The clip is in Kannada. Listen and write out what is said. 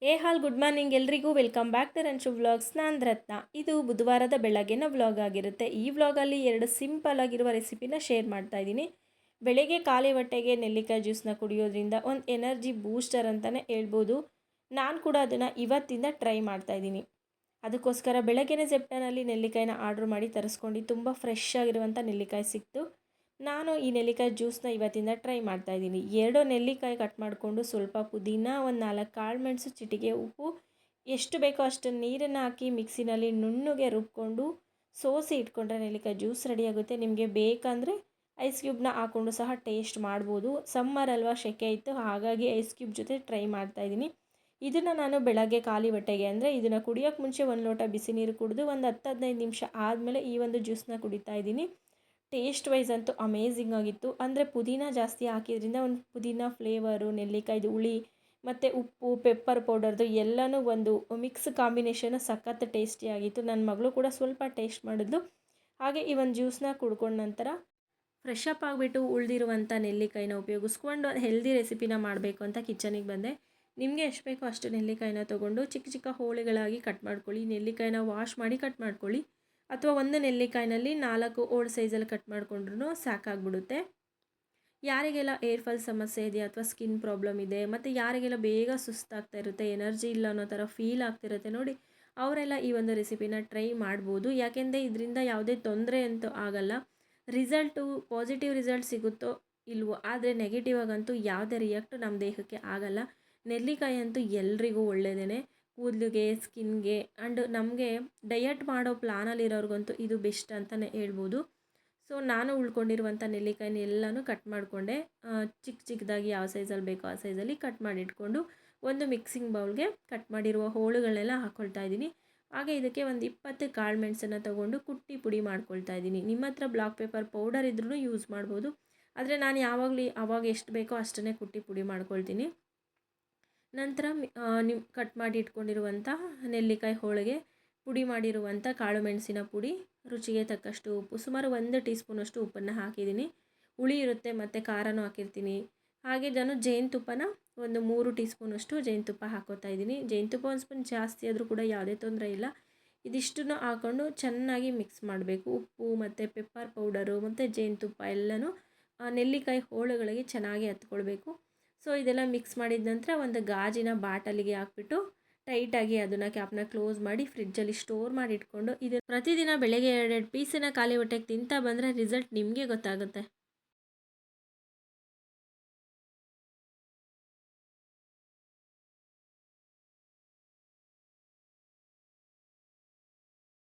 ಹಾಲ್ ಗುಡ್ ಮಾರ್ನಿಂಗ್ ಎಲ್ರಿಗೂ ವೆಲ್ಕಮ್ ಬ್ಯಾಕ್ ಟು ರಂಶು ವ್ಲಾಗ್ಸ್. ನಾನು ರತ್ನ. ಇದು ಬುಧವಾರದ ಬೆಳಗ್ಗಿನ ವ್ಲಾಗ್ ಆಗಿರುತ್ತೆ. ಈ ವ್ಲಾಗಲ್ಲಿ 2 ಸಿಂಪಲ್ ಆಗಿರುವ ರೆಸಿಪಿನ ಶೇರ್ ಮಾಡ್ತಾ ಇದ್ದೀನಿ. ಬೆಳಗ್ಗೆ ಖಾಲಿ ಹೊಟ್ಟೆಗೆ ನೆಲ್ಲಿಕಾಯಿ ಜ್ಯೂಸನ್ನ ಕುಡಿಯೋದ್ರಿಂದ ಒಂದು ಎನರ್ಜಿ ಬೂಸ್ಟರ್ ಅಂತಲೇ ಹೇಳ್ಬೋದು. ನಾನು ಕೂಡ ಅದನ್ನು ಇವತ್ತಿಂದ ಟ್ರೈ ಮಾಡ್ತಾ ಇದ್ದೀನಿ. ಅದಕ್ಕೋಸ್ಕರ ಬೆಳಗ್ಗೆನೇ ಜೆಪ್ಟನಲ್ಲಿ ನೆಲ್ಲಿಕಾಯಿನ ಆರ್ಡ್ರ್ ಮಾಡಿ ತರಿಸ್ಕೊಂಡು ತುಂಬ ಫ್ರೆಶ್ ಆಗಿರುವಂಥ ನೆಲ್ಲಿಕಾಯಿ ಸಿಕ್ತು. ನಾನು ಈ ನೆಲ್ಲಿಕಾಯಿ ಜ್ಯೂಸನ್ನ ಇವತ್ತಿಂದ ಟ್ರೈ ಮಾಡ್ತಾಯಿದ್ದೀನಿ. 2 ನೆಲ್ಲಿಕಾಯಿ ಕಟ್ ಮಾಡಿಕೊಂಡು ಸ್ವಲ್ಪ ಪುದೀನ, ಒಂದು 4 ಕಾಳು ಮೆಣಸು, ಚಿಟಿಕೆ ಉಪ್ಪು, ಎಷ್ಟು ಬೇಕೋ ಅಷ್ಟು ನೀರನ್ನು ಹಾಕಿ ಮಿಕ್ಸಿನಲ್ಲಿ ನುಣ್ಣಗೆ ರುಬ್ಕೊಂಡು ಸೋಸಿ ಇಟ್ಕೊಂಡ್ರೆ ನೆಲ್ಲಿಕಾಯಿ ಜ್ಯೂಸ್ ರೆಡಿಯಾಗುತ್ತೆ. ನಿಮಗೆ ಬೇಕಂದರೆ ಐಸ್ ಕ್ಯೂಬ್ನ ಹಾಕ್ಕೊಂಡು ಸಹ ಟೇಸ್ಟ್ ಮಾಡ್ಬೋದು. ಸಮ್ಮರ್ ಅಲ್ವಾ, ಸೆಕೆ ಇತ್ತು, ಹಾಗಾಗಿ ಐಸ್ ಕ್ಯೂಬ್ ಜೊತೆ ಟ್ರೈ ಮಾಡ್ತಾಯಿದ್ದೀನಿ. ಇದನ್ನು ನಾನು ಬೆಳಗ್ಗೆ ಖಾಲಿ ಹೊಟ್ಟೆಗೆ ಅಂದರೆ ಇದನ್ನು ಕುಡಿಯೋಕ್ಕೆ ಮುಂಚೆ 1 ಲೋಟ ಬಿಸಿ ನೀರು ಕುಡಿದು ಒಂದು 10-15 ನಿಮಿಷ ಆದಮೇಲೆ ಈ ಒಂದು ಜ್ಯೂಸನ್ನ ಕುಡಿತಾ ಇದ್ದೀನಿ. ಟೇಸ್ಟ್ ವೈಸ್ ಅಂತೂ ಅಮೇಝಿಂಗ್ ಆಗಿತ್ತು. ಅಂದರೆ ಪುದೀನ ಜಾಸ್ತಿ ಹಾಕಿದ್ರಿಂದ ಒಂದು ಪುದೀನ ಫ್ಲೇವರು, ನೆಲ್ಲಿಕಾಯ್ದು ಹುಳಿ ಮತ್ತು ಉಪ್ಪು, ಪೆಪ್ಪರ್ ಪೌಡರ್ದು ಎಲ್ಲನೂ ಒಂದು ಮಿಕ್ಸ್ ಕಾಂಬಿನೇಷನು ಸಖತ್ ಟೇಸ್ಟಿಯಾಗಿತ್ತು. ನನ್ನ ಮಗಳು ಕೂಡ ಸ್ವಲ್ಪ ಟೇಸ್ಟ್ ಮಾಡಿದ್ಲು. ಹಾಗೆ ಈ ಒಂದು ಜ್ಯೂಸನ್ನ ಕುಡ್ಕೊಂಡ ನಂತರ ಫ್ರೆಶ್ ಅಪ್ ಆಗಿಬಿಟ್ಟು ಉಳಿದಿರುವಂಥ ನೆಲ್ಲಿಕಾಯಿನ ಉಪಯೋಗಿಸ್ಕೊಂಡು ಹೆಲ್ದಿ ರೆಸಿಪಿನ ಮಾಡಬೇಕು ಅಂತ ಕಿಚನಿಗೆ ಬಂದೆ. ನಿಮಗೆ ಎಷ್ಟು ಬೇಕೋ ಅಷ್ಟು ನೆಲ್ಲಿಕಾಯಿನ ತೊಗೊಂಡು ಚಿಕ್ಕ ಚಿಕ್ಕ ಹೋಳುಗಳಾಗಿ ಕಟ್ ಮಾಡ್ಕೊಳ್ಳಿ. ನೆಲ್ಲಿಕಾಯಿನ ವಾಶ್ ಮಾಡಿ ಕಟ್ ಮಾಡ್ಕೊಳ್ಳಿ. ಅಥವಾ ಒಂದು ನೆಲ್ಲಿಕಾಯಿನಲ್ಲಿ 4 ಹೋಳು ಸೈಜಲ್ಲಿ ಕಟ್ ಮಾಡಿಕೊಂಡ್ರೂ ಸಾಕಾಗ್ಬಿಡುತ್ತೆ. ಯಾರಿಗೆಲ್ಲ ಏರ್ ಫಾಲ್ ಸಮಸ್ಯೆ ಇದೆ ಅಥವಾ ಸ್ಕಿನ್ ಪ್ರಾಬ್ಲಮ್ ಇದೆ ಮತ್ತು ಯಾರಿಗೆಲ್ಲ ಬೇಗ ಸುಸ್ತಾಗ್ತಾ ಇರುತ್ತೆ, ಎನರ್ಜಿ ಇಲ್ಲ ಅನ್ನೋ ಥರ ಫೀಲ್ ಆಗ್ತಿರುತ್ತೆ ನೋಡಿ, ಅವರೆಲ್ಲ ಈ ಒಂದು ರೆಸಿಪಿನ ಟ್ರೈ ಮಾಡ್ಬೋದು. ಯಾಕೆಂದರೆ ಇದರಿಂದ ಯಾವುದೇ ತೊಂದರೆ ಅಂತೂ ಆಗಲ್ಲ. ರಿಸಲ್ಟು ಪಾಸಿಟಿವ್ ರಿಸಲ್ಟ್ ಸಿಗುತ್ತೋ ಇಲ್ವೋ, ಆದರೆ ನೆಗೆಟಿವ್ ಆಗಂತೂ ಯಾವುದೇ ರಿಯಾಕ್ಟು ನಮ್ಮ ದೇಹಕ್ಕೆ ಆಗಲ್ಲ. ನೆಲ್ಲಿಕಾಯಿ ಅಂತೂ ಎಲ್ರಿಗೂ ಒಳ್ಳೆಯದೇ, ಕೂದಲಿಗೆ, ಸ್ಕಿನ್ಗೆ ಆ್ಯಂಡ್ ನಮಗೆ ಡಯಟ್ ಮಾಡೋ ಪ್ಲಾನಲ್ಲಿರೋರ್ಗಂತೂ ಇದು ಬೆಸ್ಟ್ ಅಂತಲೇ ಹೇಳ್ಬೋದು. ಸೊ ನಾನು ಉಳ್ಕೊಂಡಿರುವಂಥ ನೆಲ್ಲಿಕಾಯಿನ ಎಲ್ಲನೂ ಕಟ್ ಮಾಡಿಕೊಂಡೆ. ಚಿಕ್ಕ ಚಿಕ್ಕದಾಗಿ ಯಾವ ಸೈಜಲ್ಲಿ ಬೇಕೋ ಆ ಸೈಜಲ್ಲಿ ಕಟ್ ಮಾಡಿಟ್ಕೊಂಡು ಒಂದು ಮಿಕ್ಸಿಂಗ್ ಬೌಲ್ಗೆ ಕಟ್ ಮಾಡಿರುವ ಹೋಳುಗಳನ್ನೆಲ್ಲ ಹಾಕ್ಕೊಳ್ತಾ ಇದ್ದೀನಿ. ಹಾಗೆ ಇದಕ್ಕೆ ಒಂದು 20 ಕಾಳು ಮೆಣಸನ್ನು ತೊಗೊಂಡು ಕುಟ್ಟಿ ಪುಡಿ ಮಾಡ್ಕೊಳ್ತಾ ಇದ್ದೀನಿ. ನಿಮ್ಮ ಹತ್ರ ಬ್ಲಾಕ್ ಪೆಪ್ಪರ್ ಪೌಡರ್ ಇದ್ರೂ ಯೂಸ್ ಮಾಡ್ಬೋದು. ಆದರೆ ನಾನು ಅವಾಗ ಎಷ್ಟು ಬೇಕೋ ಅಷ್ಟನ್ನೇ ಕುಟ್ಟಿ ಪುಡಿ ಮಾಡ್ಕೊಳ್ತೀನಿ. ನಂತರ ಕಟ್ ಮಾಡಿ ಇಟ್ಕೊಂಡಿರುವಂಥ ನೆಲ್ಲಿಕಾಯಿ ಹೋಳಿಗೆ ಪುಡಿ ಮಾಡಿರುವಂಥ ಕಾಳು ಮೆಣಸಿನ ಪುಡಿ, ರುಚಿಗೆ ತಕ್ಕಷ್ಟು ಉಪ್ಪು, ಸುಮಾರು 1 ಟೀ ಸ್ಪೂನಷ್ಟು ಉಪ್ಪನ್ನು ಹಾಕಿದ್ದೀನಿ. ಹುಳಿ ಇರುತ್ತೆ ಮತ್ತು ಖಾರನೂ ಹಾಕಿರ್ತೀನಿ. ಹಾಗೆ ನಾನು ಜೇನುತುಪ್ಪನ ಒಂದು 3 ಟೀ ಸ್ಪೂನಷ್ಟು ಜೇನುತುಪ್ಪ ಹಾಕೋತಾ ಇದ್ದೀನಿ. ಜೇನುತುಪ್ಪ 1 ಸ್ಪೂನ್ ಜಾಸ್ತಿ ಆದರೂ ಕೂಡ ಯಾವುದೇ ತೊಂದರೆ ಇಲ್ಲ. ಇದಿಷ್ಟನ್ನು ಹಾಕ್ಕೊಂಡು ಚೆನ್ನಾಗಿ ಮಿಕ್ಸ್ ಮಾಡಬೇಕು. ಉಪ್ಪು ಮತ್ತು ಪೆಪ್ಪರ್ ಪೌಡರು ಮತ್ತು ಜೇನುತುಪ್ಪ ಎಲ್ಲನೂ ನೆಲ್ಲಿಕಾಯಿ ಹೋಳುಗಳಿಗೆ ಚೆನ್ನಾಗಿ ಹತ್ಕೊಳ್ಬೇಕು. ಸೊ ಇದೆಲ್ಲ ಮಿಕ್ಸ್ ಮಾಡಿದ ನಂತರ ಒಂದು ಗಾಜಿನ ಬಾಟಲಿಗೆ ಹಾಕ್ಬಿಟ್ಟು ಟೈಟಾಗಿ ಅದನ್ನು ಕ್ಯಾಪ್ನ ಕ್ಲೋಸ್ ಮಾಡಿ ಫ್ರಿಡ್ಜಲ್ಲಿ ಸ್ಟೋರ್ ಮಾಡಿ ಇಟ್ಕೊಂಡು ಪ್ರತಿದಿನ ಬೆಳಗ್ಗೆ 2 ಪೀಸನ್ನು ಖಾಲಿ ಹೊಟ್ಟೆಗೆ ತಿಂತಾ ಬಂದರೆ ರಿಸಲ್ಟ್ ನಿಮಗೆ ಗೊತ್ತಾಗುತ್ತೆ.